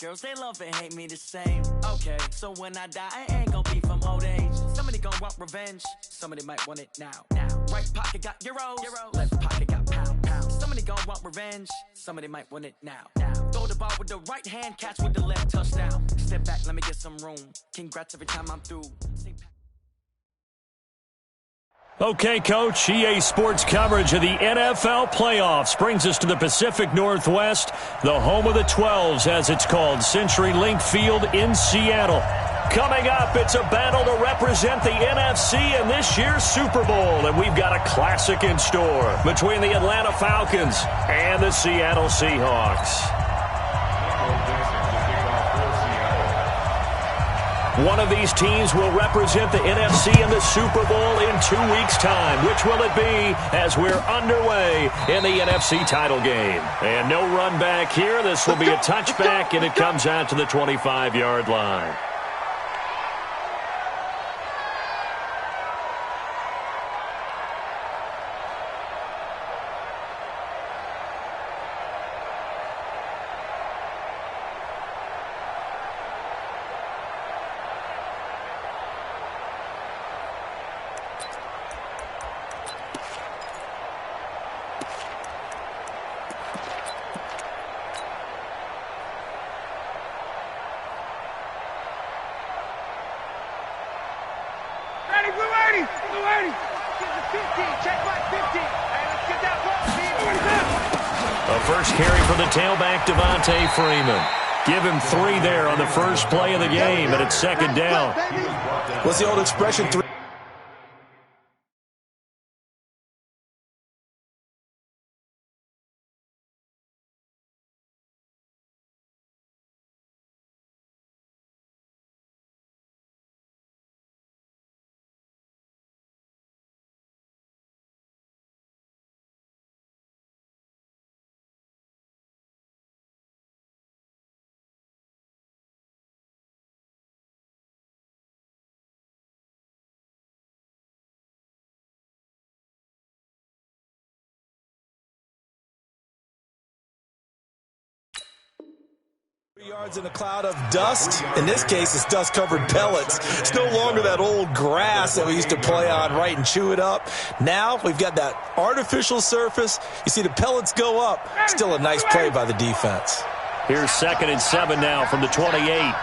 girls, they love and hate me the same. Okay, so when I die, I ain't gonna be from old age. Somebody gonna want revenge, somebody might want it now. Right pocket got euros, left pocket got pound. Somebody gonna want revenge, somebody might want it now. Throw the ball with the right hand, catch with the left, touchdown. Step back, let me get some room. Congrats every time I'm through. Okay, Coach, EA Sports coverage of the NFL playoffs brings us to the Pacific Northwest, the home of the 12s, as it's called, CenturyLink Field in Seattle. Coming up, it's a battle to represent the NFC in this year's Super Bowl, and we've got a classic in store between the Atlanta Falcons and the Seattle Seahawks. One of these teams will represent the NFC in the Super Bowl in 2 weeks' time. Which will it be as we're underway in the NFC title game? And no run back here. This will be a touchback, and it comes out to the 25-yard line. First carry for the tailback, Devontae Freeman. Give him 3 there on the first play of the game, and it's second down. What's the old expression? 3. Yards in a cloud of dust. In this case, it's dust-covered pellets. It's no longer that old grass that we used to play on, right, and chew it up. Now we've got that artificial surface. You see the pellets go up. Still a nice play by the defense. Here's 2nd and 7 now from the 28.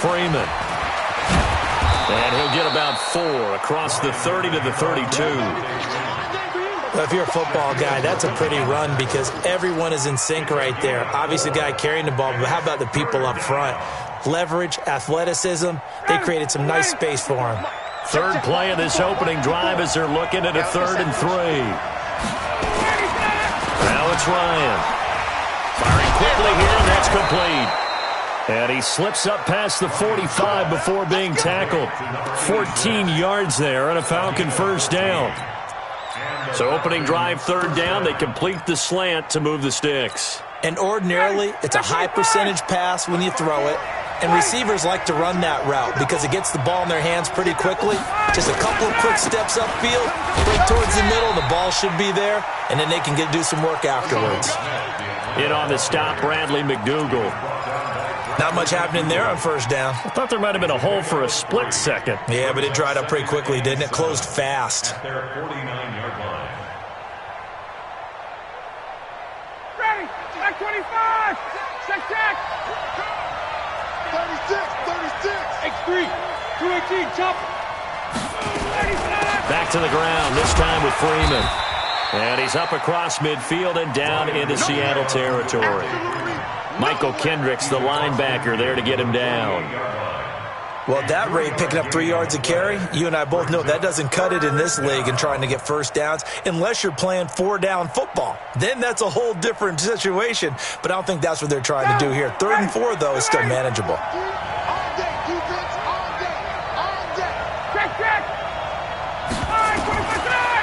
Freeman. And he'll get about 4 across the 30 to the 32. If you're a football guy, that's a pretty run because everyone is in sync right there. Obviously, the guy carrying the ball, but how about the people up front? Leverage, athleticism, they created some nice space for him. Third play of this opening drive as they're looking at a 3rd and 3. Now it's Ryan. Firing quickly here, and that's complete. And he slips up past the 45 before being tackled. 14 yards there and a Falcon first down. So opening drive, 3rd down, they complete the slant to move the sticks. And ordinarily, it's a high percentage pass when you throw it. And receivers like to run that route because it gets the ball in their hands pretty quickly. Just a couple of quick steps upfield, break towards the middle, the ball should be there, and then they can do some work afterwards. In on the stop, Bradley McDougal. Not much happening there on first down. I thought there might have been a hole for a split second. Yeah, but it dried up pretty quickly, didn't it? Closed fast. Their 49-yard line. Ready, check 25, check. 36, X3, 218, chop. Back to the ground, this time with Freeman. And he's up across midfield and down into Seattle territory. Michael Kendricks, the linebacker, there to get him down. Well, at that rate, picking up 3 yards a carry, you and I both know that doesn't cut it in this league and trying to get first downs unless you're playing 4-down football. Then that's a whole different situation, but I don't think that's what they're trying to do here. 3rd and 4, though, is still manageable.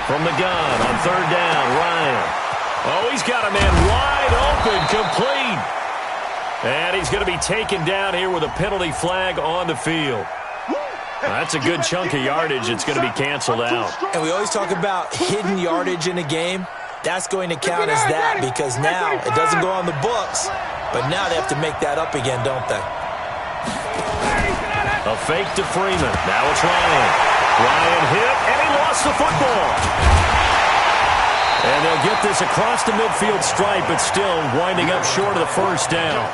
From the gun on 3rd down, Ryan. Oh, he's got a man wide open, complete. And he's going to be taken down here with a penalty flag on the field. That's a good chunk of yardage. It's going to be canceled out. And we always talk about hidden yardage in a game. That's going to count as that because now it doesn't go on the books, but now they have to make that up again, don't they? A fake to Freeman. Now it's Ryan. Ryan hit, and he lost the football. And they'll get this across the midfield stripe, but still winding up short of the first down.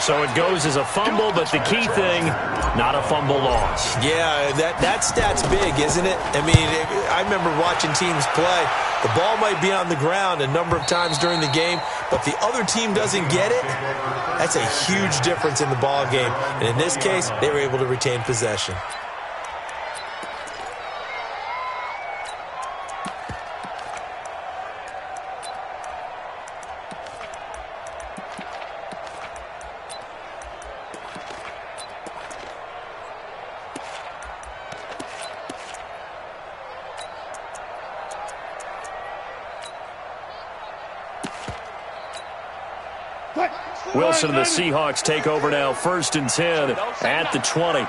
So it goes as a fumble, but the key thing, not a fumble loss. Yeah, that stat's big, isn't it? I mean, I remember watching teams play. The ball might be on the ground a number of times during the game, but the other team doesn't get it. That's a huge difference in the ball game. And in this case, they were able to retain possession. Wilson and the Seahawks take over now, 1st and 10 at the 20.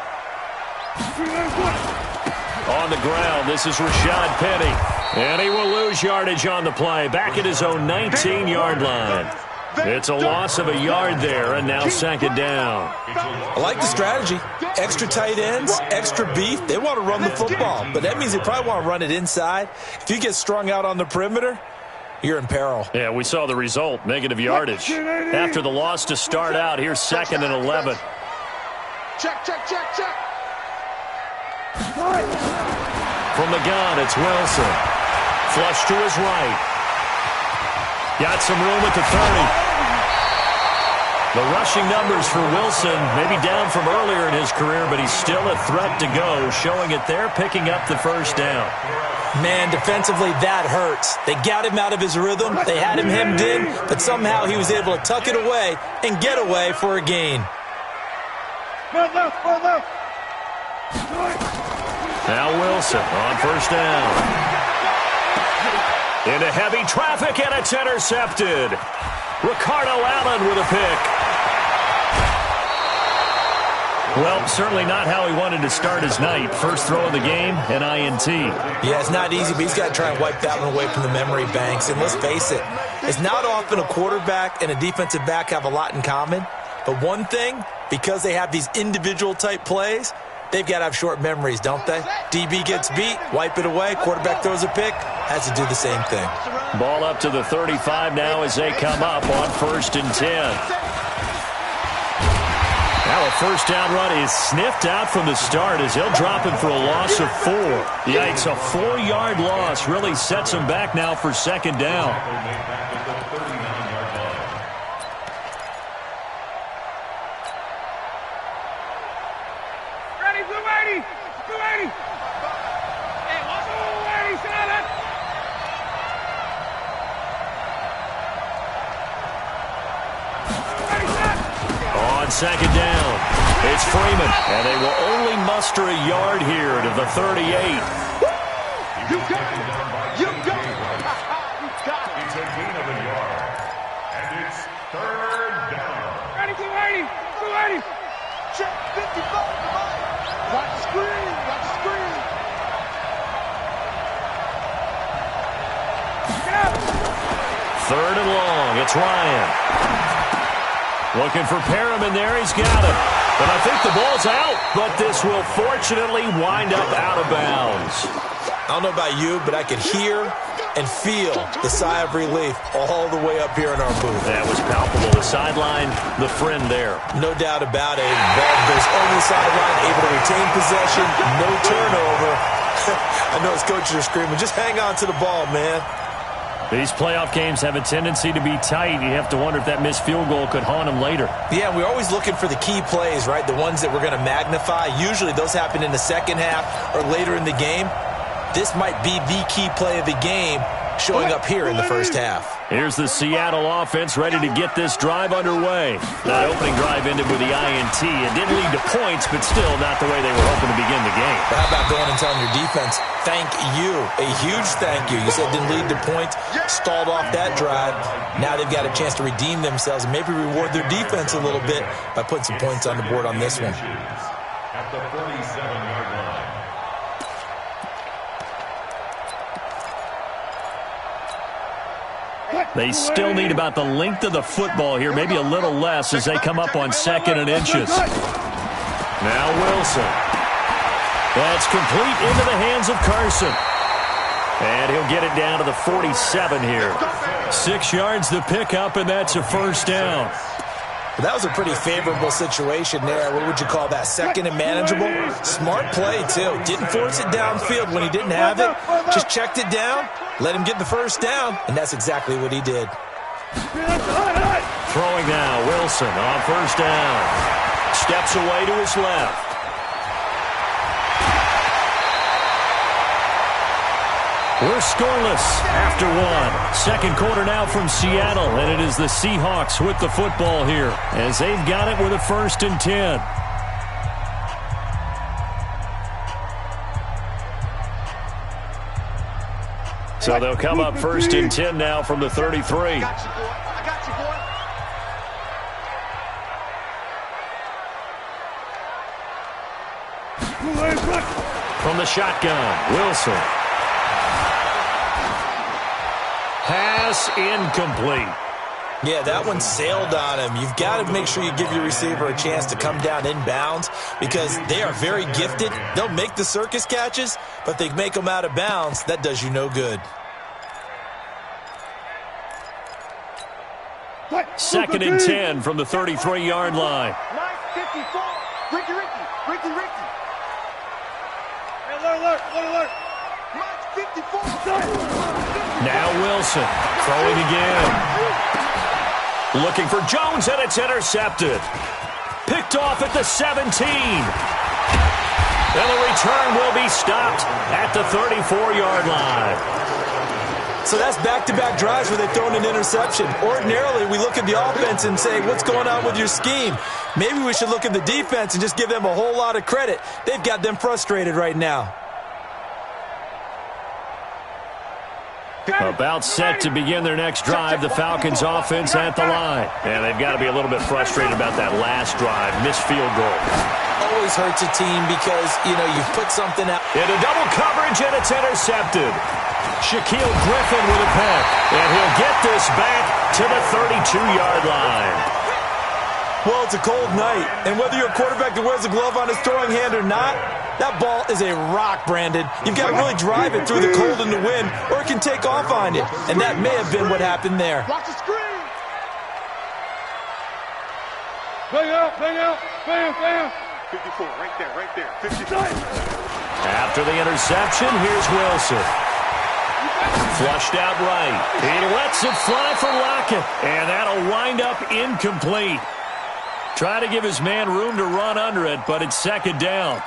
On the ground, this is Rashad Penny. And he will lose yardage on the play, back at his own 19-yard line. It's a loss of a yard there, and now 2nd down. I like the strategy. Extra tight ends, extra beef. They want to run the football, but that means they probably want to run it inside. If you get strung out on the perimeter, you're in peril. Yeah, we saw the result, negative yardage. After the loss to start out, here's 2nd and 11. Check. From the gun, it's Wilson. Flush to his right. Got some room at the 30. The rushing numbers for Wilson, maybe down from earlier in his career, but he's still a threat to go, showing it there, picking up the first down. Man, defensively, that hurts. They got him out of his rhythm. They had him hemmed in, but somehow he was able to tuck it away and get away for a gain. Now Wilson on 1st down. Into heavy traffic, and it's intercepted. Ricardo Allen with a pick. Well, certainly not how he wanted to start his night. First throw of the game, an INT. Yeah, it's not easy, but he's got to try and wipe that one away from the memory banks. And let's face it, it's not often a quarterback and a defensive back have a lot in common. But one thing, because they have these individual type plays, they've got to have short memories, don't they? DB gets beat, wipe it away, quarterback throws a pick, has to do the same thing. Ball up to the 35 now as they come up on 1st and 10. Now a first down run is sniffed out from the start as they'll drop him for a loss of 4. Yikes, a 4-yard loss really sets him back now for 2nd down. Ready, blue 80! Blue 80! Hey, what's blue 80, silent? Ready, set! On 2nd down, it's Freeman, and they will only muster a yard here to the 38. You got it! You got it! You got it! It's a gain of a yard. And it's 3rd down. Ready, blue 80! Blue 80! Check 55! Watch screen! Watch screen! Get up! 3rd and long, it's Ryan. Looking for Perriman there, he's got it. But I think the ball's out, but this will fortunately wind up out of bounds. I don't know about you, but I could hear and feel the sigh of relief all the way up here in our booth. That was palpable. The sideline, the friend there. No doubt about it. Ball goes over the sideline, able to retain possession, no turnover. I know his coaches are screaming, just hang on to the ball, man. These playoff games have a tendency to be tight. You have to wonder if that missed field goal could haunt them later. Yeah, we're always looking for the key plays, right? The ones that we're going to magnify. Usually those happen in the second half or later in the game. This might be the key play of the game showing up here in the first half. Here's the Seattle offense ready to get this drive underway. That opening drive ended with the INT. It didn't lead to points, but still not the way they were hoping to begin the game. But how about going and telling your defense, thank you, a huge thank you. You said it didn't lead to points, stalled off that drive. Now they've got a chance to redeem themselves and maybe reward their defense a little bit by putting some points on the board on this one. At the 47-yard line. They still need about the length of the football here, maybe a little less as they come up on 2nd and inches. Now Wilson. That's complete into the hands of Carson. And he'll get it down to the 47 here. 6 yards the pickup, and that's a first down. That was a pretty favorable situation there. What would you call that? 2nd and manageable? Smart play, too. Didn't force it downfield when he didn't have it. Just checked it down, let him get the first down, and that's exactly what he did. Throwing now, Wilson on first down. Steps away to his left. We're scoreless after 1. 2nd quarter now from Seattle, and it is the Seahawks with the football here as they've got it with a 1st and 10. So they'll come up 1st and 10 now from the 33. I got you, boy. From the shotgun, Wilson. Pass incomplete. Yeah, that one sailed on him. You've got to make sure you give your receiver a chance to come down inbounds because they are very gifted. They'll make the circus catches, but they make them out of bounds. That does you no good. 2nd and 10 from the 33-yard line. 9:54. Ricky. Alert. 9:54. Now Wilson throwing again. Looking for Jones, and it's intercepted. Picked off at the 17. And the return will be stopped at the 34-yard line. So that's back-to-back drives where they've thrown an interception. Ordinarily, we look at the offense and say, what's going on with your scheme? Maybe we should look at the defense and just give them a whole lot of credit. They've got them frustrated right now. About set to begin their next drive, the Falcons offense at the line. And they've got to be a little bit frustrated about that last drive, missed field goal. Always hurts a team because, you put something out. Into double coverage, and it's intercepted. Shaquille Griffin with a pick, and he'll get this back to the 32-yard line. Well, it's a cold night, and whether you're a quarterback that wears a glove on his throwing hand or not, that ball is a rock, Brandon. You've got to really drive it through the cold and the wind, or it can take off on you, and that may have been what happened there. Watch the screen. Bang out. Bam. 54, right there. 56. After the interception, here's Wilson. Flushed out right. He lets it fly for Lockett, and that'll wind up incomplete. Try to give his man room to run under it, but it's 2nd down.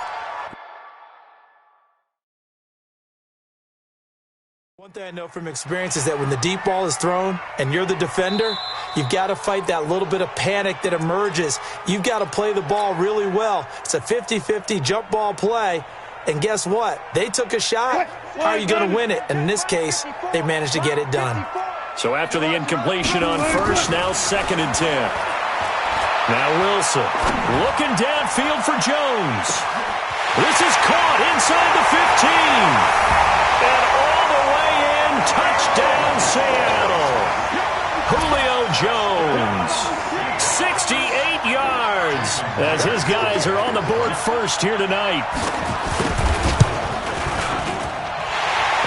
One thing I know from experience is that when the deep ball is thrown and you're the defender, you've got to fight that little bit of panic that emerges. You've got to play the ball really well. It's a 50-50 jump ball play, and guess what? They took a shot. How are you going to win it? And in this case, they managed to get it done. So after the incompletion on first, now 2nd and 10. Now Wilson looking downfield for Jones. This is caught inside the 15. And all the way in, touchdown Seattle. Julio Jones, 68 yards as his guys are on the board first here tonight.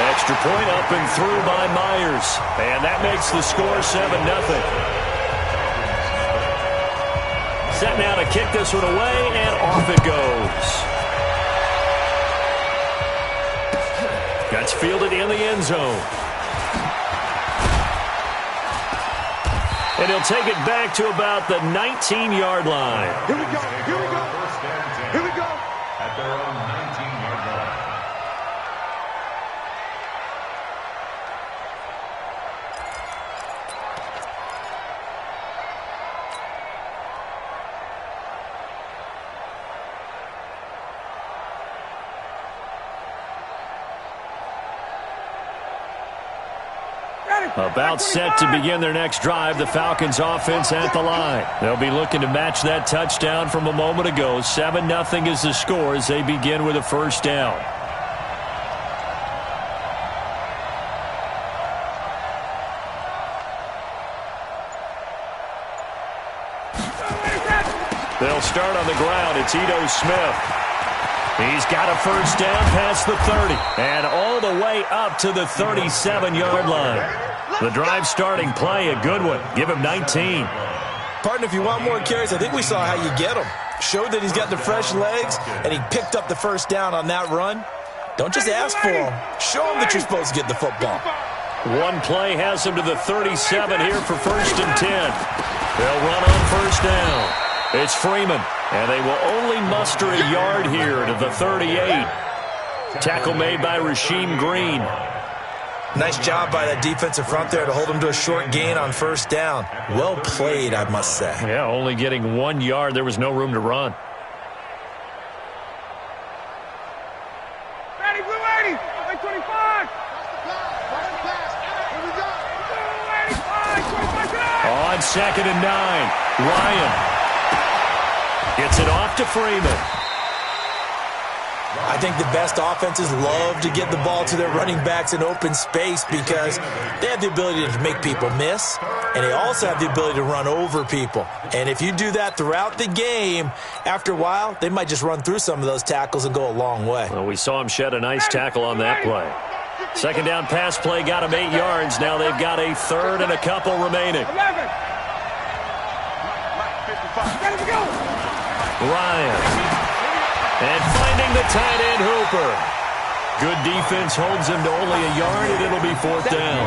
Extra point up and through by Myers. And that makes the score 7-0. Set now to kick this one away, and off it goes. That's fielded in the end zone. And he'll take it back to about the 19-yard line. Here we go. At their own 19-yard line. About set to begin their next drive, the Falcons offense at the line. They'll be looking to match that touchdown from a moment ago. 7-0 is the score as they begin with a first down. They'll start on the ground. It's Ito Smith. He's got a first down past the 30 and all the way up to the 37-yard line. The drive starting play, a good one. Give him 19. Partner, if you want more carries, I think we saw how you get him. Showed that he's got the fresh legs, and he picked up the first down on that run. Don't just ask for him. Show him that you're supposed to get the football. One play has him to the 37 here for 1st and 10. They'll run on first down. It's Freeman, and they will only muster a yard here to the 38. Tackle made by Rasheem Green. Nice job by that defensive front there to hold him to a short gain on first down. Well played, I must say. Yeah, only getting 1 yard. There was no room to run. Ready, blue 80, 25. On 2nd and 9, Ryan gets it off to Freeman. I think the best offenses love to get the ball to their running backs in open space because they have the ability to make people miss, and they also have the ability to run over people. And if you do that throughout the game, after a while, they might just run through some of those tackles and go a long way. Well, we saw him shed a nice tackle on that play. 2nd down pass play got him 8 yards. Now they've got a 3rd and a couple remaining. 11. Ryan. And finding the tight end, Hooper. Good defense holds him to only a yard, and it'll be 4th down.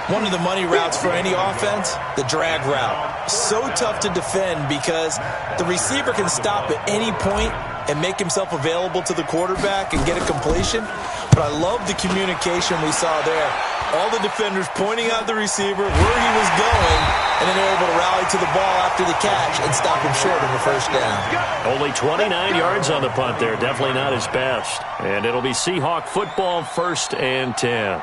One of the money routes for any offense, the drag route. So tough to defend because the receiver can stop at any point and make himself available to the quarterback and get a completion. But I love the communication we saw there. All the defenders pointing out the receiver, where he was going, and then they're able to rally to the ball after the catch and stop him short of the first down. Only 29 yards on the punt there. Definitely not his best. And it'll be Seahawk football, 1st and 10.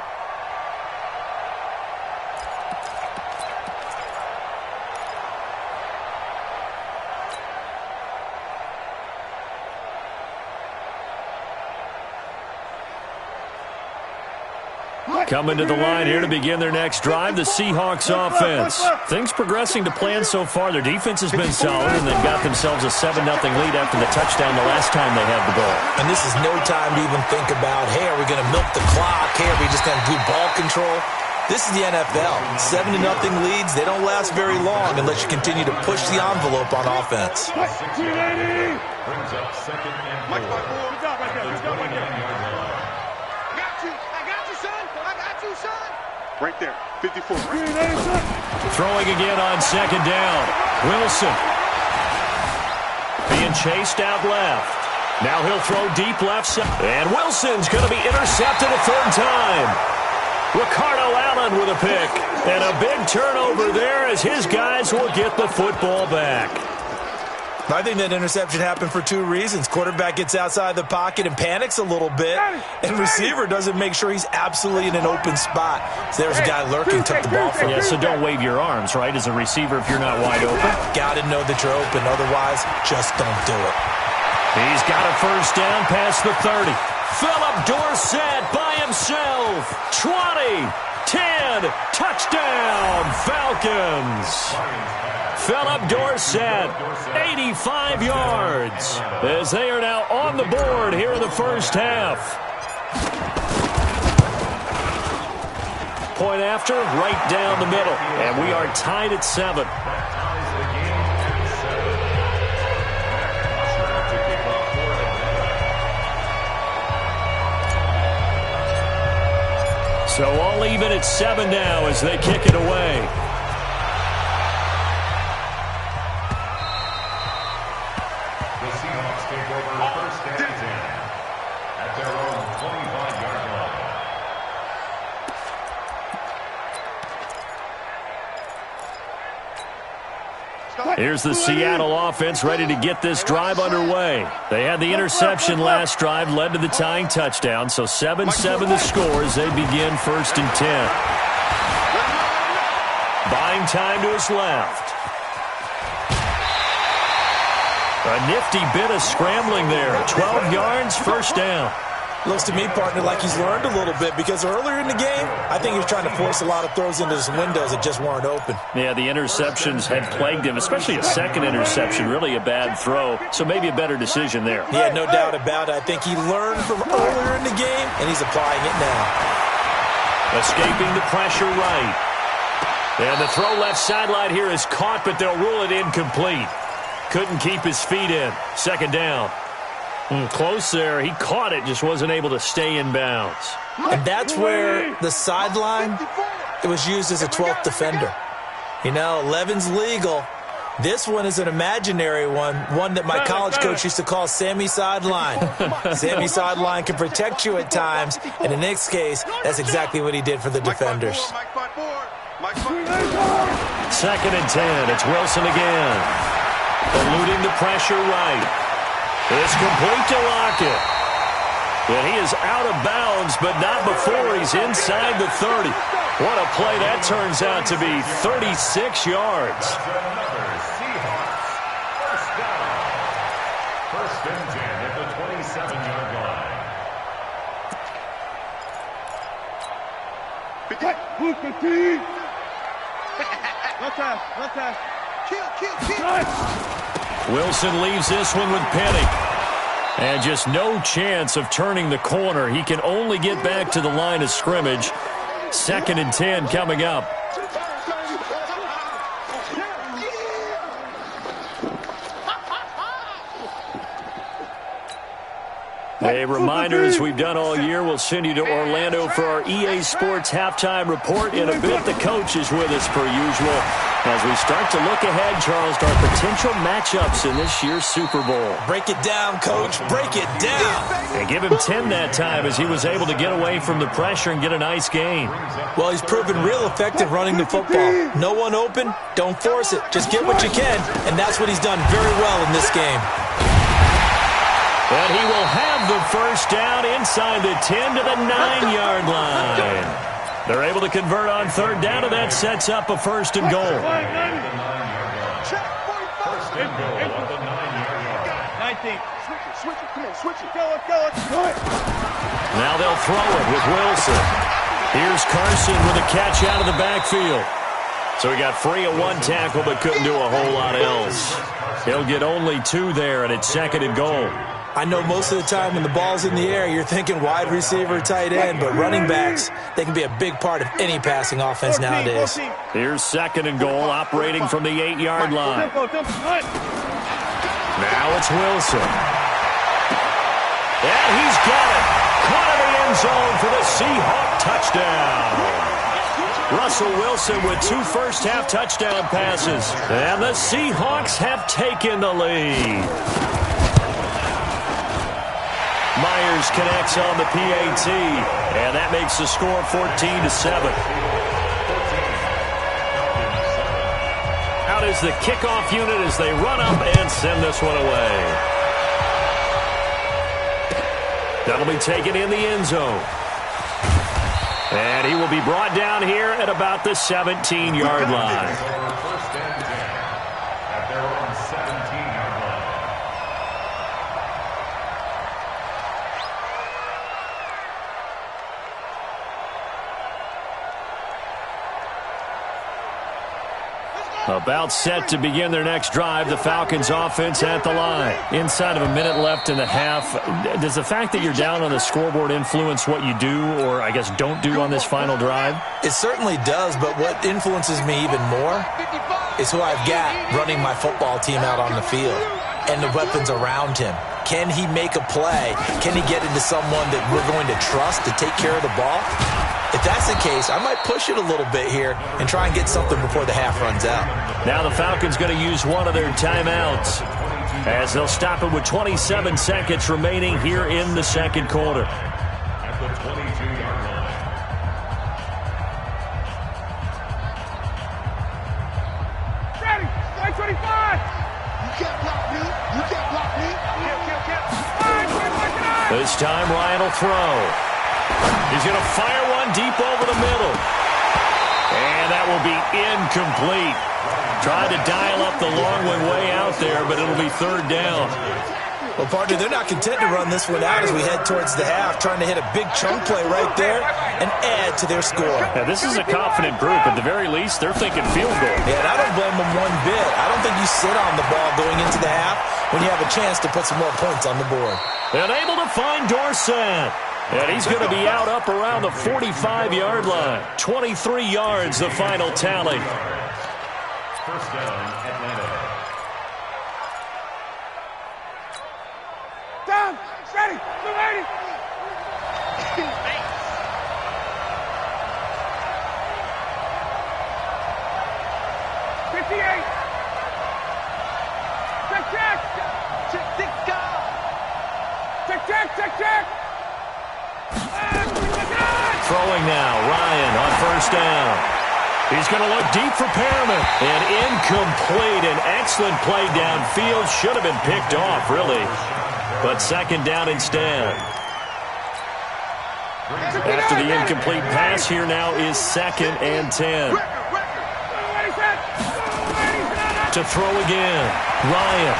Coming to the line here to begin their next drive, the Seahawks offense. Things progressing to plan so far. Their defense has been solid, and they've got themselves a 7-0 lead after the touchdown the last time they had the ball. And this is no time to even think about, hey, are we going to milk the clock? Hey, are we just going to do ball control? This is the NFL. 7-0 leads, they don't last very long unless you continue to push the envelope on offense. Brings up 2nd and 4. Right there, 54. Throwing again on 2nd down. Wilson being chased out left. Now he'll throw deep left side. And Wilson's going to be intercepted a 3rd time. Ricardo Allen with a pick. And a big turnover there as his guys will get the football back. I think that interception happened for 2 reasons. Quarterback gets outside the pocket and panics a little bit, and receiver doesn't make sure he's absolutely in an open spot. So there's a guy lurking, took the ball from him. Yeah, so don't wave your arms, right, as a receiver if you're not wide open. Got to know that you're open. Otherwise, just don't do it. He's got a first down past the 30. Philip Dorsett by himself. 20, 10, touchdown, Falcons. Philip Dorsett, 85 yards, as they are now on the board here in the first half. Point after, right down the middle, and we are tied at 7. So all even at 7 now as they kick it away. Here's the Seattle offense ready to get this drive underway. They had the interception last drive, led to the tying touchdown, so 7-7 the score as they begin 1st and 10. Buying time to his left. A nifty bit of scrambling there. 12 yards, first down. Looks to me, partner, like he's learned a little bit because earlier in the game, I think he was trying to force a lot of throws into some windows that just weren't open. Yeah, the interceptions had plagued him, especially a second interception, really a bad throw. So maybe a better decision there. Yeah, no doubt about it. I think he learned from earlier in the game, and he's applying it now. Escaping the pressure right. And the throw left sideline here is caught, but they'll rule it incomplete. Couldn't keep his feet in. Second down. Close there. He caught it, just wasn't able to stay in bounds. And that's where the sideline, it was used as a 12th defender. You know, 11's legal. This one is an imaginary one that my college coach used to call Sammy Sideline. Sammy Sideline can protect you at times, and in this case, that's exactly what he did for the defenders. Second and 10. It's Wilson again. Eluding the pressure right. It's complete to Lockett. And he is out of bounds, but not before he's inside the 30. What a play that turns out to be. 36 yards. First and 10 at the 27-yard line. Wilson leaves this one with Penny. And just no chance of turning the corner. He can only get back to the line of scrimmage. Second and 10 coming up. A reminder, as we've done all year, we'll send you to Orlando for our EA Sports halftime report. In a bit, the coach is with us per usual as we start to look ahead, Charles, to our potential matchups in this year's Super Bowl. Break it down, Coach. Break it down. And give him 10 that time as he was able to get away from the pressure and get a nice gain. Well, he's proven real effective running the football. No one open, don't force it. Just get what you can, and that's what he's done very well in this game. And he will have the first down inside the 10 to the 9-yard line. They're able to convert on third down, and that sets up a first and goal. First and goal at the 9-yard line. 19. Switch it. Come on, switch it. Go. Now they'll throw it with Wilson. Here's Carson with a catch out of the backfield. So he got free of one tackle but couldn't do a whole lot else. He'll get only 2 there, and it's second and goal. I know most of the time when the ball's in the air, you're thinking wide receiver, tight end, but running backs, they can be a big part of any passing offense nowadays. Here's second and goal, operating from the 8-yard line. Now it's Wilson. And he's got it. Caught in the end zone for the Seahawk touchdown. Russell Wilson with 2 first-half touchdown passes. And the Seahawks have taken the lead. Myers connects on the PAT, and that makes the score 14-7. Out is the kickoff unit as they run up and send this one away. That'll be taken in the end zone. And he will be brought down here at about the 17-yard line. First and 10 at their own 17-yard line. About set to begin their next drive, the Falcons offense at the line. Inside of a minute left in the half, does the fact that you're down on the scoreboard influence what you do, or I guess don't do on this final drive? It certainly does, but what influences me even more is who I've got running my football team out on the field and the weapons around him. Can he make a play? Can he get into someone that we're going to trust to take care of the ball? If that's the case, I might push it a little bit here and try and get something before the half runs out. Now the Falcons going to use one of their timeouts as they'll stop it with 27 seconds remaining here in the second quarter. At the 22-yard line. Ready. 25. You can't block me. You can't block me. Kill. This time Ryan will throw. He's going to fire one deep over the middle. And that will be incomplete. Tried to dial up the long one way out there, but it'll be third down. Well, partner, they're not content to run this one out as we head towards the half, trying to hit a big chunk play right there and add to their score. Yeah, this is a confident group. At the very least, they're thinking field goal. Yeah, and I don't blame them one bit. I don't think you sit on the ball going into the half when you have a chance to put some more points on the board. And able to find Dorsett. And he's going to be out up around the 45-yard line. 23 yards, the final tally. First down, Atlanta. Down, ready, 280. 58. Check. Throwing now, Ryan on first down. He's going to look deep for Perriman. And incomplete. An excellent play downfield. Should have been picked off, really. But second down instead. After the incomplete pass, here now is 2nd and 10. To throw again, Ryan.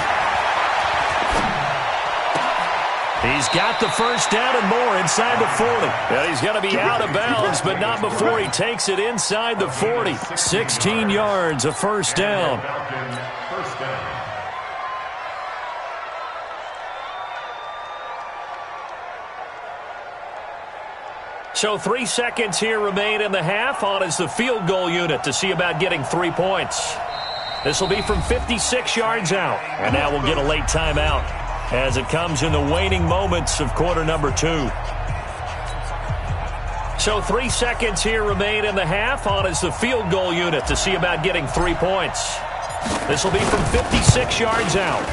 He's got the first down and more inside the 40. Well, he's going to be out of bounds, but not before he takes it inside the 40. 16 yards, a first down. First down. So 3 seconds here remain in the half. On is the field goal unit to see about getting 3 points. This will be from 56 yards out. And now we'll get a late timeout as it comes in the waning moments of quarter number 2. So 3 seconds here remain in the half. On is the field goal unit to see about getting 3 points. This will be from 56 yards out.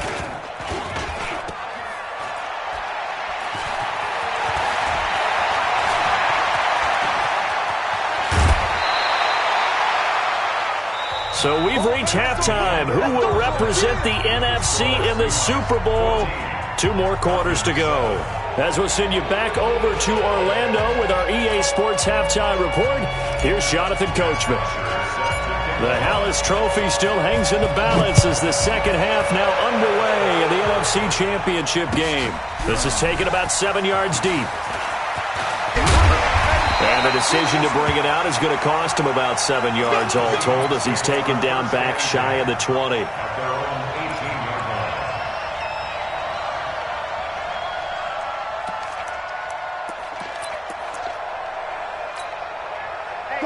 So we've reached halftime. Who will represent the NFC in the Super Bowl? 2 more quarters to go. As we'll send you back over to Orlando with our EA Sports Halftime Report, here's Jonathan Coachman. The Hallis Trophy still hangs in the balance as the second half now underway in the NFC Championship game. This is taken about 7 yards deep. And the decision to bring it out is going to cost him about 7 yards all told as he's taken down back shy of the 20.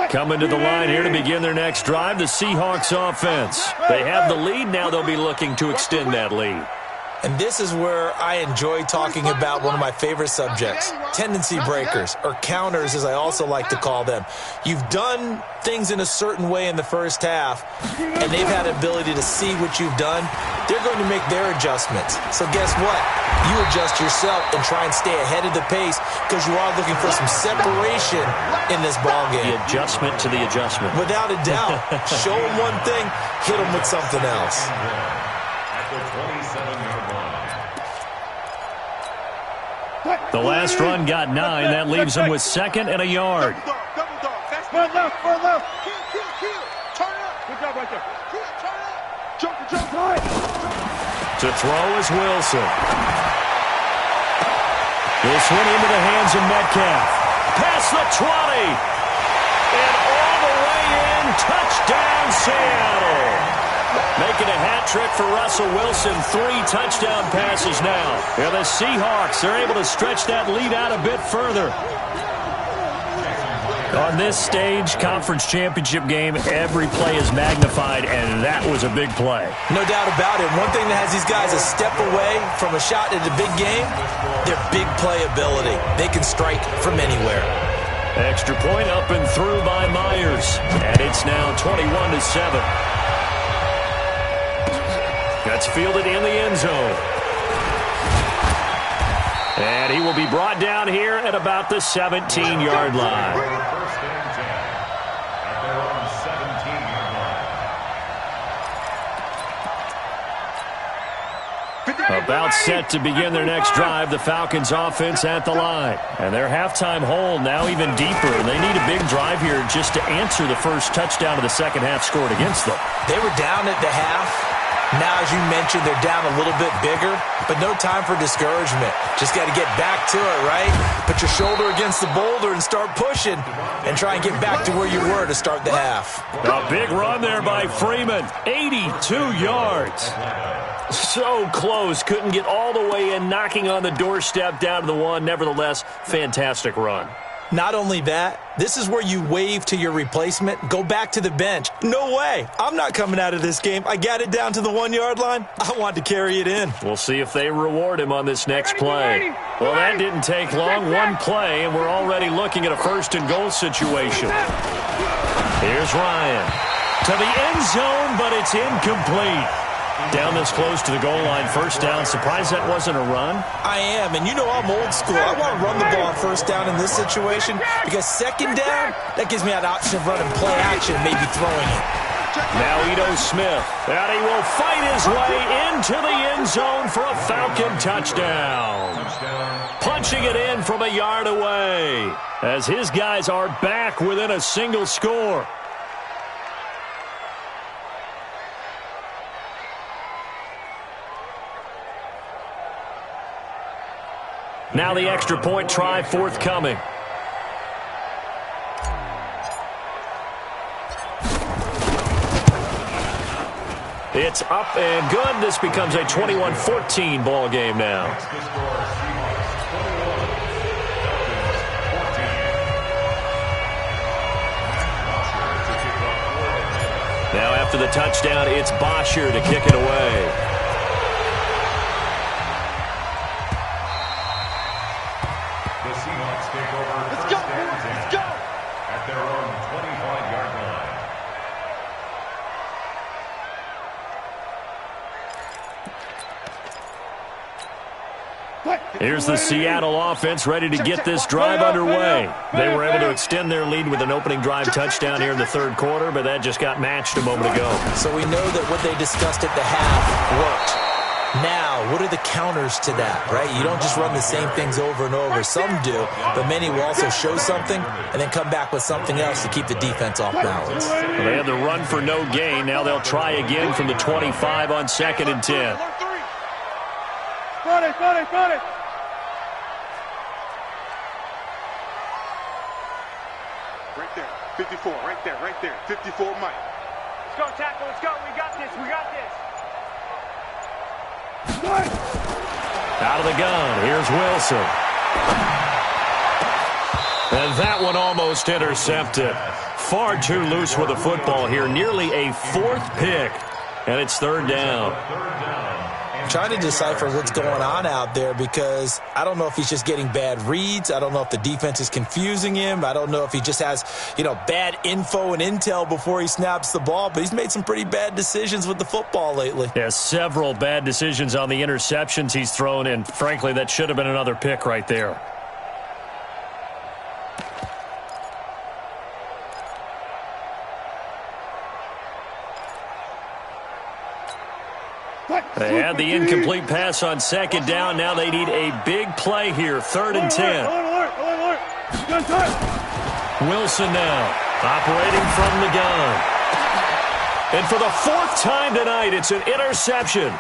Coming to the line here to begin their next drive, the Seahawks offense. They have the lead. Now they'll be looking to extend that lead. And this is where I enjoy talking about one of my favorite subjects, tendency breakers, or counters as I also like to call them. You've done things in a certain way in the first half, and they've had the ability to see what you've done. They're going to make their adjustments. So guess what? You adjust yourself and try and stay ahead of the pace because you are looking for some separation in this ballgame. The adjustment to the adjustment. Without a doubt. Show them one thing, hit them with something else. At the 27-yard line. The last run got 9. That leaves him with 2nd and a yard. Double dog. That's one left. Kill. Turn up. Good job right there. Turn up. Jump. To throw is Wilson. This one into the hands of Metcalf. Past the 20. And all the way in. Touchdown, Seattle. Making a hat trick for Russell Wilson. 3 touchdown passes now. And the Seahawks are able to stretch that lead out a bit further. On this stage, conference championship game, every play is magnified, and that was a big play. No doubt about it. One thing that has these guys a step away from a shot at a big game, their big play ability. They can strike from anywhere. Extra point up and through by Myers. And it's now 21-7. That's fielded in the end zone. And he will be brought down here at about the 17-yard line. First and 10. At their own 17-yard line. About set to begin their next drive, the Falcons offense at the line. And their halftime hole now even deeper. They need a big drive here just to answer the first touchdown of the second half scored against them. They were down at the half. Now, as you mentioned, they're down a little bit bigger, but no time for discouragement. Just got to get back to it, right? Put your shoulder against the boulder and start pushing and try and get back to where you were to start the half. A big run there by Freeman. 82 yards. So close. Couldn't get all the way in, knocking on the doorstep down to the one. Nevertheless, fantastic run. Not only that, this is where you wave to your replacement, go back to the bench. No way. I'm not coming out of this game. I got it down to the 1 yard line. I want to carry it in. We'll see if they reward him on this next play. Well, that didn't take long. One play, and we're already looking at a 1st and goal situation. Here's Ryan. To the end zone, but it's incomplete. Down this close to the goal line, 1st down. Surprised that wasn't a run? I am, and you know I'm old school. I want to run the ball on 1st down in this situation because 2nd down, that gives me an option of running play action, maybe throwing it. Now Ito Smith, and he will fight his way into the end zone for a Falcon touchdown. Punching it in from a yard away as his guys are back within a single score. Now the extra point try forthcoming. It's up and good. This becomes a 21-14 ball game now. Now after the touchdown, it's Bosher to kick it away. Here's the Seattle offense ready to get this drive underway. They were able to extend their lead with an opening drive touchdown here in the 3rd quarter, but that just got matched a moment ago. So we know that what they discussed at the half worked. Now, what are the counters to that, right? You don't just run the same things over and over. Some do, but many will also show something and then come back with something else to keep the defense off balance. Well, they had the run for no gain. Now they'll try again from the 25 on 2nd and 10. Front it. Right there, 54, right there, 54 Mike. Let's go, tackle, let's go, we got this. Out of the gun, here's Wilson. And that one almost intercepted. Far too loose with the football here, nearly a 4th pick, and it's 3rd down. Trying to decipher what's going on out there because I don't know if he's just getting bad reads. I don't know if the defense is confusing him. I don't know if he just has, bad info and intel before he snaps the ball, but he's made some pretty bad decisions with the football lately. Yeah, several bad decisions on the interceptions he's thrown, and frankly, that should have been another pick right there. They had the incomplete pass on 2nd down. Now they need a big play here. 3rd and 10. Wilson now operating from the gun. And for the 4th time tonight, it's an interception.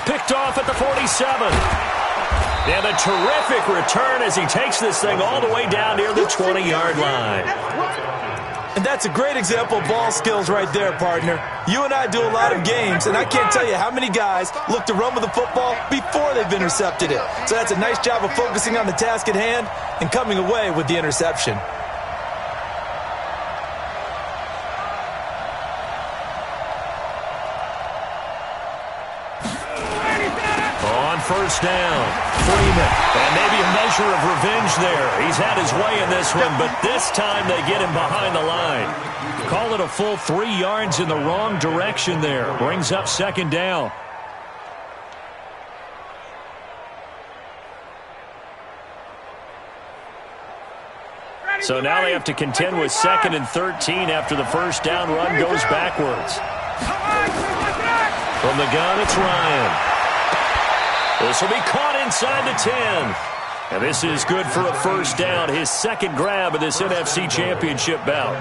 Picked off at the 47. And a terrific return as he takes this thing all the way down near the 20-yard line. And that's a great example of ball skills right there, partner. You and I do a lot of games, and I can't tell you how many guys look to run with the football before they've intercepted it. So that's a nice job of focusing on the task at hand and coming away with the interception. On 1st down, Freeman. And maybe a measure of revenge there. He's had his way in this one, but this time they get him behind the line. Call it a full 3 yards in the wrong direction there. Brings up 2nd down. So now they have to contend with 2nd and 13 after the 1st down run goes backwards. From the gun, it's Ryan. This will be caught inside the 10. And this is good for a 1st down, his 2nd grab of this NFC Championship bout.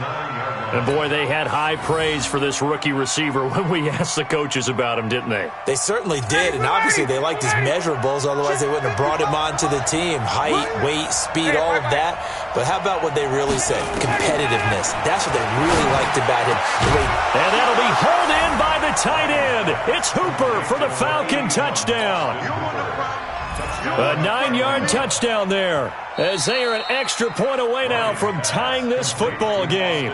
And boy, they had high praise for this rookie receiver when we asked the coaches about him, didn't they? They certainly did, and obviously they liked his measurables, otherwise they wouldn't have brought him onto the team. Height, weight, speed, all of that. But how about what they really said? Competitiveness. That's what they really liked about him. And that'll be hauled in by the tight end. It's Hooper for the Falcon touchdown. A 9-yard touchdown there, as they are an extra point away now from tying this football game.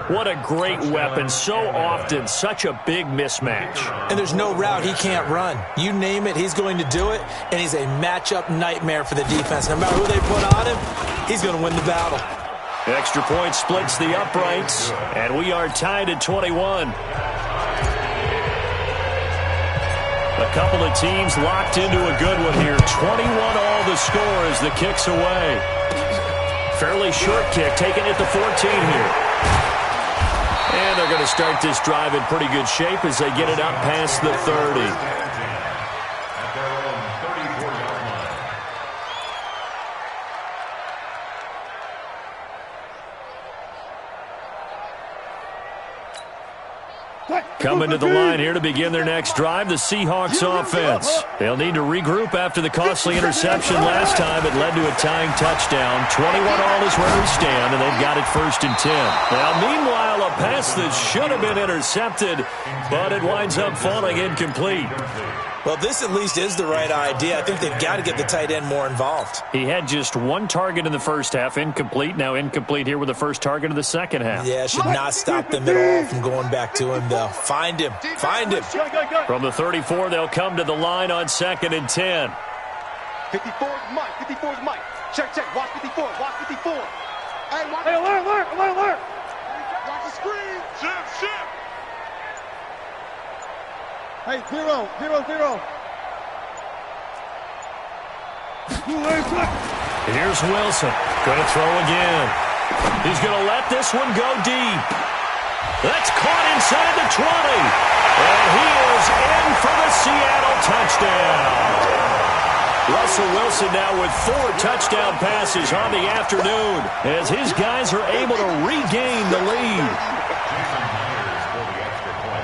What a great weapon. So often, such a big mismatch. And there's no route he can't run. You name it, he's going to do it, and he's a matchup nightmare for the defense. No matter who they put on him, he's going to win the battle. Extra point splits the uprights, and we are tied at 21. A couple of teams locked into a good one here. 21 all the score as the kick's away. Fairly short kick, taken at the 14 here. And they're going to start this drive in pretty good shape as they get it up past the 30. Coming to the line here to begin their next drive, the Seahawks offense. They'll need to regroup after the costly interception last time. It led to a tying touchdown. 21 all is where we stand, and they've got it 1st and 10. Now, meanwhile, a pass that should have been intercepted, but it winds up falling incomplete. Well, this at least is the right idea. I think they've got to get the tight end more involved. He had just one target in the first half, incomplete. Now incomplete here with the first target of the second half. Yeah, should not stop them at all from going back to him, though. Find him. Find him. From the 34, they'll come to the line on 2nd and 10. 54 is Mike. 54 is Mike. Check. Watch 54. Watch 54. Hey, watch. Hey, alert. Watch the screen. Ship. Hey, 0. Here's Wilson. Going to throw again. He's going to let this one go deep. That's caught inside the 20. And he is in for the Seattle touchdown. Russell Wilson now with 4 touchdown passes on the afternoon as his guys are able to regain the lead.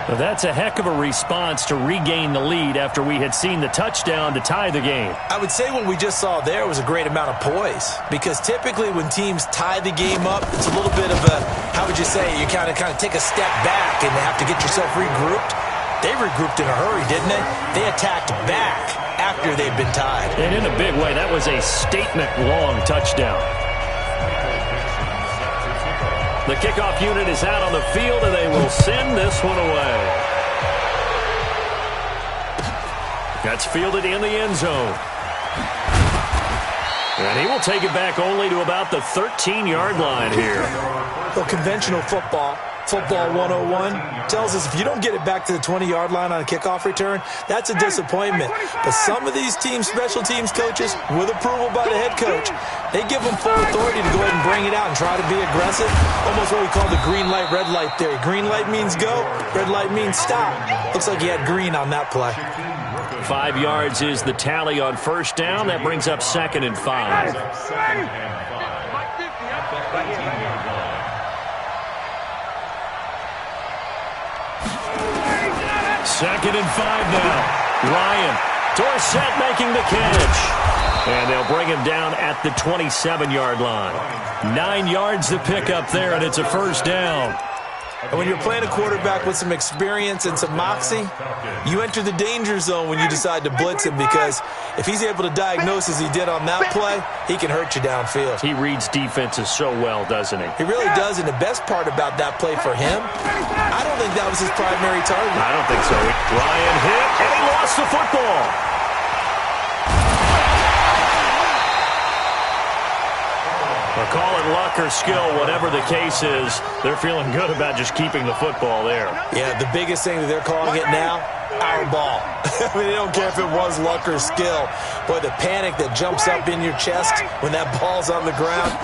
Well, that's a heck of a response to regain the lead after we had seen the touchdown to tie the game. I would say what we just saw there was a great amount of poise, because typically when teams tie the game up, it's a little bit of a, how would you say, you kind of take a step back and have to get yourself regrouped. They regrouped in a hurry, didn't they? They attacked back after they'd been tied. And in a big way, that was a statement-long touchdown. The kickoff unit is out on the field, and they will send this one away. That's fielded in the end zone. And he will take it back only to about the 13-yard line here. Well, conventional football 101, tells us if you don't get it back to the 20-yard line on a kickoff return, that's a disappointment. But some of these teams, special teams coaches, with approval by the head coach, they give them full authority to go ahead and bring it out and try to be aggressive. Almost what we call the green light, red light theory. Green light means go, red light means stop. Looks like he had green on that play. 5 yards is the tally on first down. That brings up 2nd and 5. Second and 5 now. Ryan, Dorsett making the catch. And they'll bring him down at the 27-yard line. 9 yards to pick up there, and it's a first down. And when you're playing a quarterback with some experience and some moxie, you enter the danger zone when you decide to blitz him, because if he's able to diagnose as he did on that play, he can hurt you downfield. He reads defenses so well, doesn't he? He really does, and the best part about that play for him, I don't think that was his primary target. I don't think so. Ryan hit, and he lost the football. Well, call it luck or skill, whatever the case is, they're feeling good about just keeping the football there. Yeah, the biggest thing that they're calling it now, our ball. I mean, they don't care if it was luck or skill. Boy, the panic that jumps up in your chest when that ball's on the ground,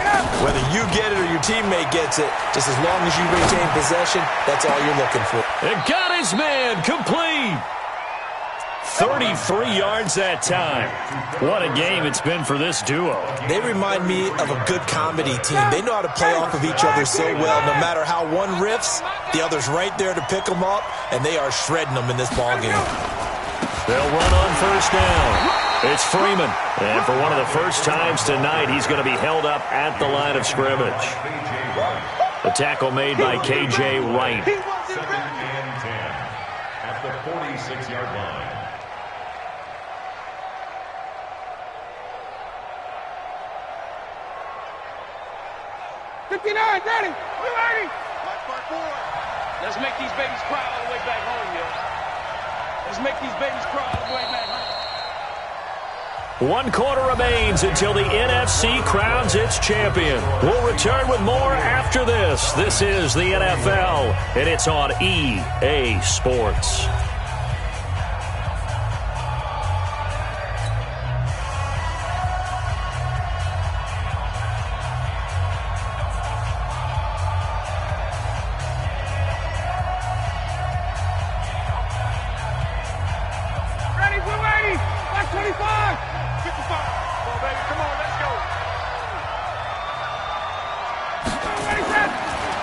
whether you get it or your teammate gets it, just as long as you retain possession, that's all you're looking for. And got his man complete. 33 yards that time. What a game it's been for this duo. They remind me of a good comedy team. They know how to play off of each other so well. No matter how one riffs, the other's right there to pick them up, and they are shredding them in this ball game. They'll run on first down. It's Freeman. And for one of the first times tonight, he's going to be held up at the line of scrimmage. The tackle made by K.J. Wright. 2nd and 10 at the 46-yard line. Ready? We ready? Let's make these babies cry all the way back home, yo. Let's make these babies cry all the way back home. 1 quarter remains until the NFC crowns its champion. We'll return with more after this. This is the NFL, and it's on EA Sports.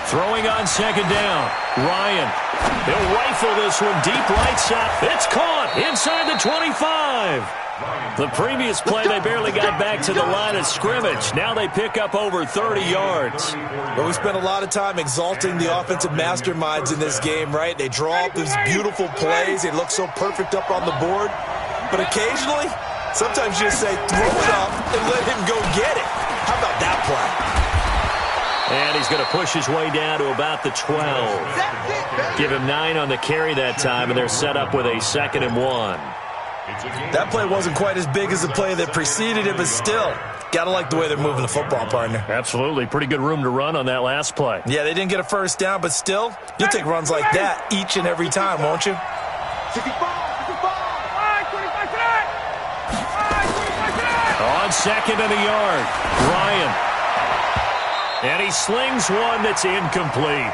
Throwing on second down. Ryan. He'll rifle this one deep right side. It's caught inside the 25. The previous play, they barely got back to the line of scrimmage. Now they pick up over 30 yards. Well, we spent a lot of time exalting the offensive masterminds in this game, right? They draw up these beautiful plays. They look so perfect up on the board. But occasionally, sometimes you just say, throw it up and let him go get it. How about that play? And he's going to push his way down to about the 12. Give him 9 on the carry that time, and they're set up with a 2nd and 1. That play wasn't quite as big as the play that preceded it, but still, got to like the way they're moving the football, partner. Absolutely. Pretty good room to run on that last play. Yeah, they didn't get a first down, but still, you'll take runs like that each and every time, won't you? On 2nd and a yard, Ryan. And he slings one that's incomplete.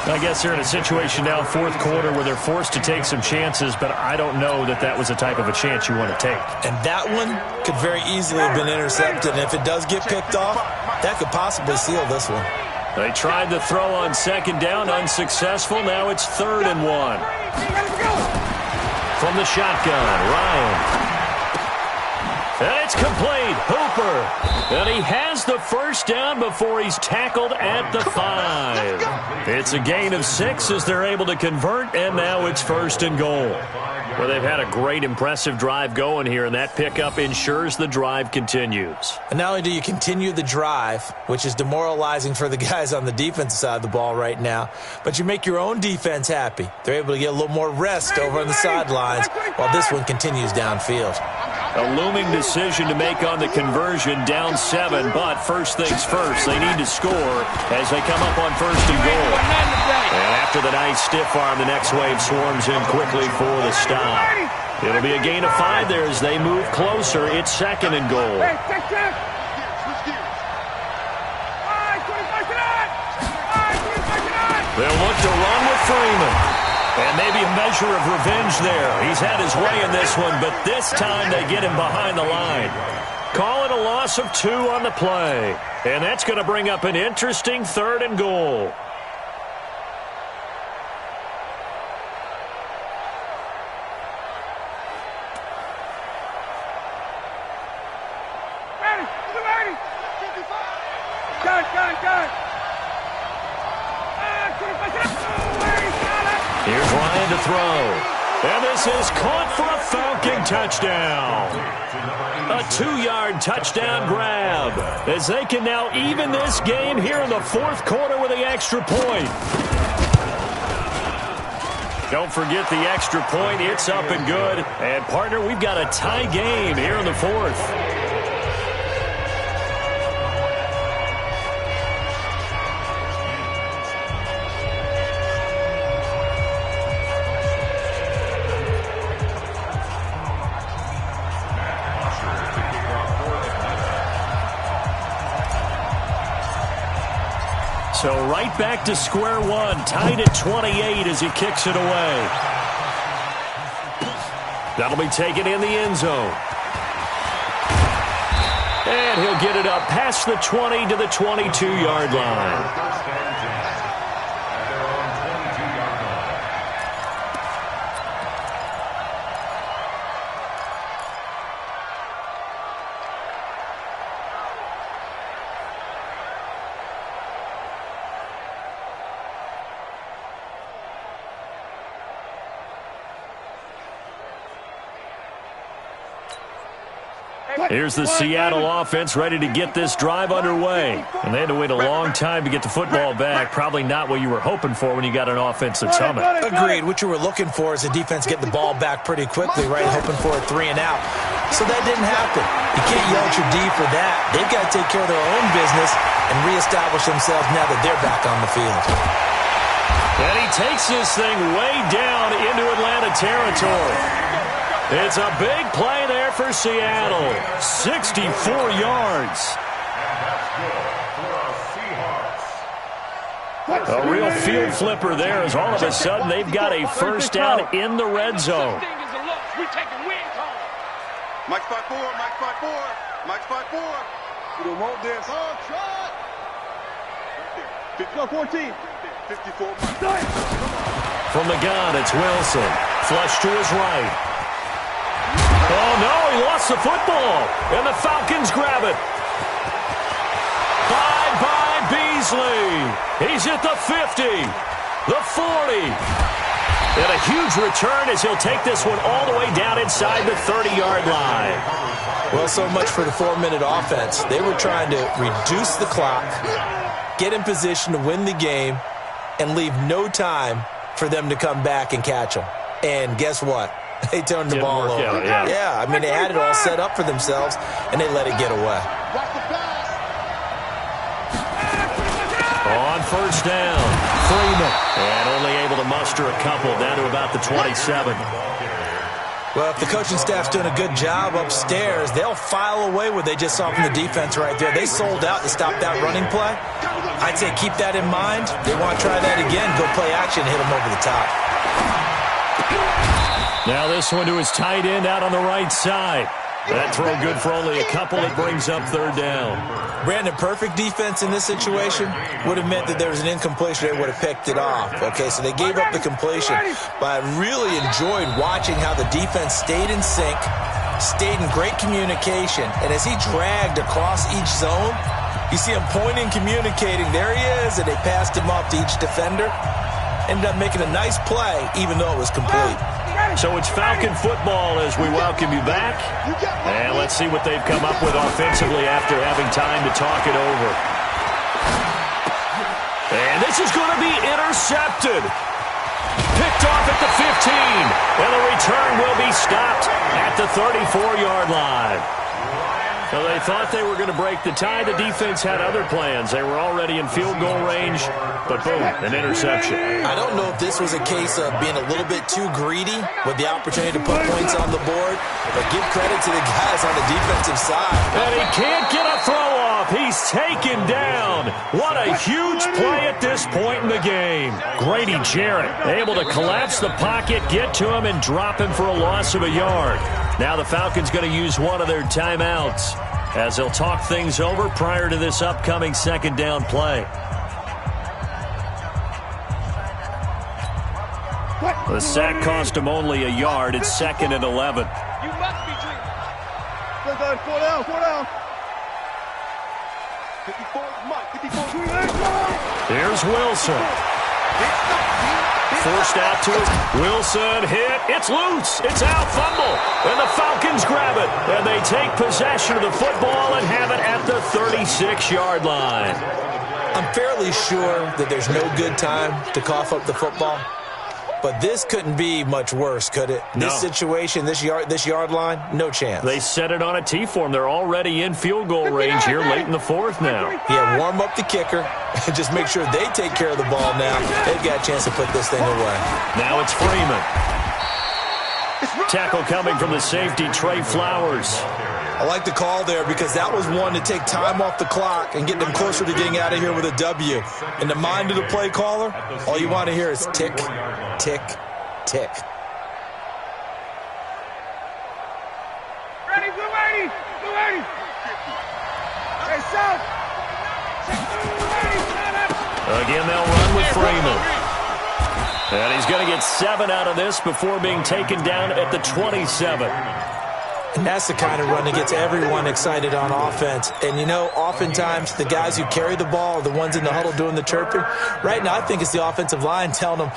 I guess they're in a situation now, 4th quarter, where they're forced to take some chances, but I don't know that that was the type of a chance you want to take. And that one could very easily have been intercepted, and if it does get picked off, that could possibly seal this one. They tried to throw on 2nd down, unsuccessful. Now it's 3rd and 1. From the shotgun, Ryan. And it's complete. Hooper. And he has the first down before he's tackled at the 5. It's a gain of 6 as they're able to convert, and now it's 1st and goal. Well, they've had a great, impressive drive going here, and that pickup ensures the drive continues. And not only do you continue the drive, which is demoralizing for the guys on the defensive side of the ball right now, but you make your own defense happy. They're able to get a little more rest over on the sidelines while this one continues downfield. A looming decision to make on the conversion, down 7, but first things first, they need to score as they come up on 1st and goal. And after the nice stiff arm, the next wave swarms in quickly for the stop. It'll be a gain of 5 there as they move closer. It's 2nd and goal. They'll look to run with Freeman. And maybe a measure of revenge there. He's had his way in this one, but this time they get him behind the line. Call it a loss of 2 on the play. And that's going to bring up an interesting 3rd and goal. Here's Ryan to throw. And this is caught for a Falcon touchdown. A 2-yard touchdown grab as they can now even this game here in the 4th quarter with the extra point. Don't forget the extra point. It's up and good. And, partner, we've got a tie game here in the 4th. So right back to square one, tied at 28 as he kicks it away. That'll be taken in the end zone. And he'll get it up past the 20 to the 22-yard line. First and 10 at their own 22-yard line. Here's the Seattle offense ready to get this drive underway. And they had to wait a long time to get the football back. Probably not what you were hoping for when you got an offense that's humming. Agreed. What you were looking for is the defense get the ball back pretty quickly, right? Hoping for a 3 and out. So that didn't happen. You can't yell at your D for that. They've got to take care of their own business and reestablish themselves now that they're back on the field. And he takes this thing way down into Atlanta territory. It's a big play there for Seattle. 64 yards. A real field flipper there as all of a sudden they've got a first down in the red zone. Mike spot 4, Mike spot 4, Mike spot 4. We don't want this. Oh, try. 14. 54. From the gun, it's Wilson. Flush to his right. Oh, no, he lost the football. And the Falcons grab it. Bye-bye, Beasley. He's at the 50, the 40. And a huge return as he'll take this one all the way down inside the 30-yard line. Well, so much for the 4-minute offense. They were trying to reduce the clock, get in position to win the game, and leave no time for them to come back and catch them. And guess what? They turned the ball over. Yeah, I mean, they had it all set up for themselves, and they let it get away. On first down, Freeman. And only able to muster a couple down to about the 27. Well, if the coaching staff's doing a good job upstairs, they'll file away what they just saw from the defense right there. They sold out to stop that running play. I'd say keep that in mind. They want to try that again, go play action, hit them over the top. Now this one to his tight end out on the right side. That throw good for only a couple. It brings up third down. Brandon, perfect defense in this situation would have meant that there was an incompletion. They would have picked it off. Okay, so they gave up the completion. But I really enjoyed watching how the defense stayed in sync, stayed in great communication. And as he dragged across each zone, you see him pointing, communicating. There he is, and they passed him off to each defender. Ended up making a nice play, even though it was complete. So it's Falcon football as we welcome you back. And let's see what they've come up with offensively after having time to talk it over. And this is going to be intercepted. Picked off at the 15. And the return will be stopped at the 34-yard line. So they thought they were going to break the tie. The defense had other plans. They were already in field goal range, but boom, an interception. I don't know if this was a case of being a little bit too greedy with the opportunity to put points on the board, but give credit to the guys on the defensive side. And he can't get a throw off. He's taken down. What a huge play at this point in the game. Grady Jarrett able to collapse the pocket, get to him, and drop him for a loss of a yard. Now the Falcons going to use one of their timeouts as they'll talk things over prior to this upcoming second down play. The sack cost him only a yard. It's 2nd and 11. You must be dreaming. 4 down, 4 down. 54, Mike, 54. Here's Wilson. Forced out to it. Wilson hit. It's loose. It's out. Fumble. And the Falcons grab it. And they take possession of the football and have it at the 36-yard line. I'm fairly sure that there's no good time to cough up the football. But this couldn't be much worse, could it? No. This situation, this yard line, no chance. They set it on a T for them. They're already in field goal range here late in the fourth now. Yeah, warm up the kicker and just make sure they take care of the ball now. They've got a chance to put this thing away. Now it's Freeman. Tackle coming from the safety, Trey Flowers. I like the call there because that was one to take time off the clock and get them closer to getting out of here with a W. In the mind of the play caller, all you want to hear is tick, tick, tick. Hey, South. Again, they'll run with Freeman. And he's going to get 7 out of this before being taken down at the 27. And that's the kind of run that gets everyone excited on offense. And, you know, oftentimes the guys who carry the ball are the ones in the huddle doing the chirping. Right now, I think it's the offensive line telling them,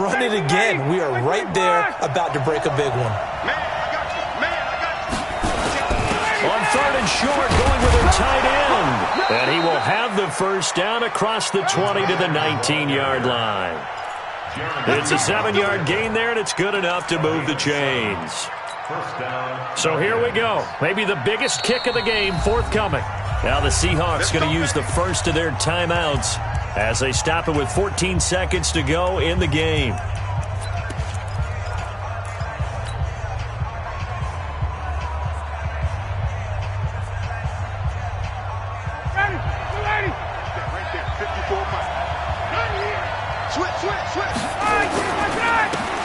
run it again. We are right there about to break a big one. On 3rd and short, going with their tight end. And he will have the first down across the 20 to the 19-yard line. It's a 7-yard gain there, and it's good enough to move the chains. So here we go. Maybe the biggest kick of the game forthcoming. Now the Seahawks going to use the first of their timeouts as they stop it with 14 seconds to go in the game.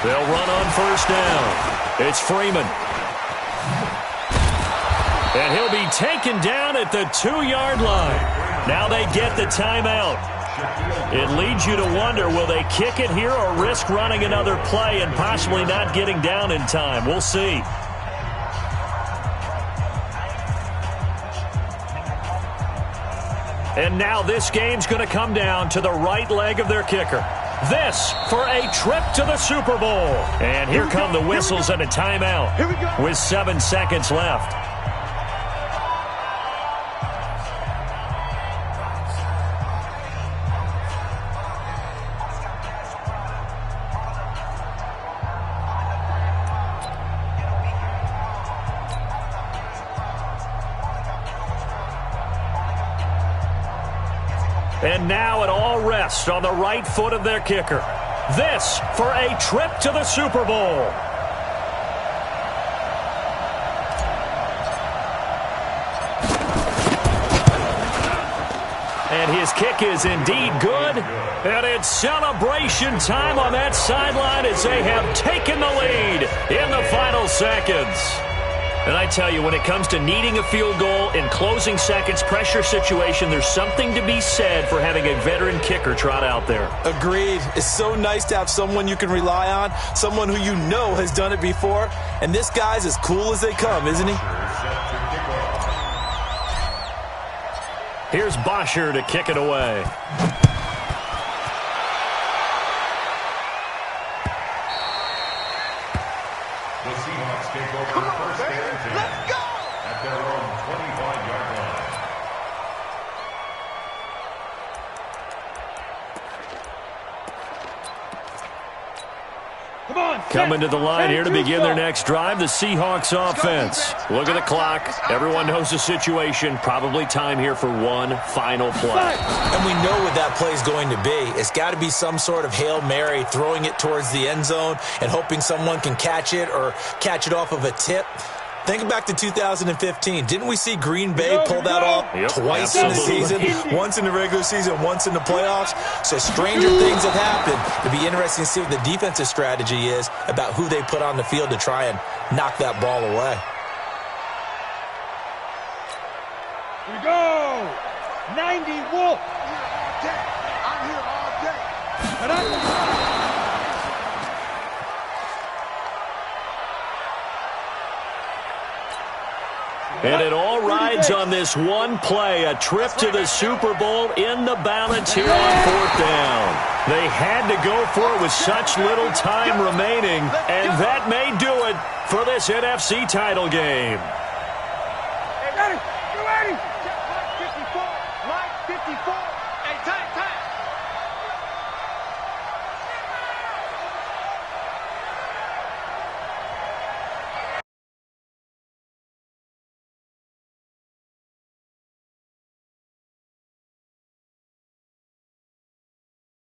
They'll run on first down. It's Freeman. And he'll be taken down at the 2-yard line. Now they get the timeout. It leads you to wonder, will they kick it here or risk running another play and possibly not getting down in time? We'll see. And now this game's going to come down to the right leg of their kicker. This for a trip to the Super Bowl. And here come the whistles and a timeout with 7 seconds left. And now it all rests on the right foot of their kicker. This for a trip to the Super Bowl. And his kick is indeed good. And it's celebration time on that sideline as they have taken the lead in the final seconds. And I tell you, when it comes to needing a field goal in closing seconds, pressure situation, there's something to be said for having a veteran kicker trot out there. Agreed. It's so nice to have someone you can rely on, someone who you know has done it before. And this guy's as cool as they come, isn't he? Here's Bosher to kick it away. The Seahawks take over first and 10 at their own 25-yard line. Coming to the line here to begin their next drive, the Seahawks offense. Look at the clock. Everyone knows the situation. Probably time here for one final play. And we know what that play is going to be. It's got to be some sort of Hail Mary, throwing it towards the end zone and hoping someone can catch it or catch it off of a tip. Think back to 2015. Didn't we see Green Bay pull that off twice in the season? Once in the regular season, once in the playoffs. So stranger things have happened. It'd be interesting to see what the defensive strategy is about who they put on the field to try and knock that ball away. Here we go. 90 Wolf. I'm here all day. And it all rides on this one play, a trip to the Super Bowl in the balance here on fourth down. They had to go for it with such little time remaining, and that may do it for this NFC title game. Hey, ready?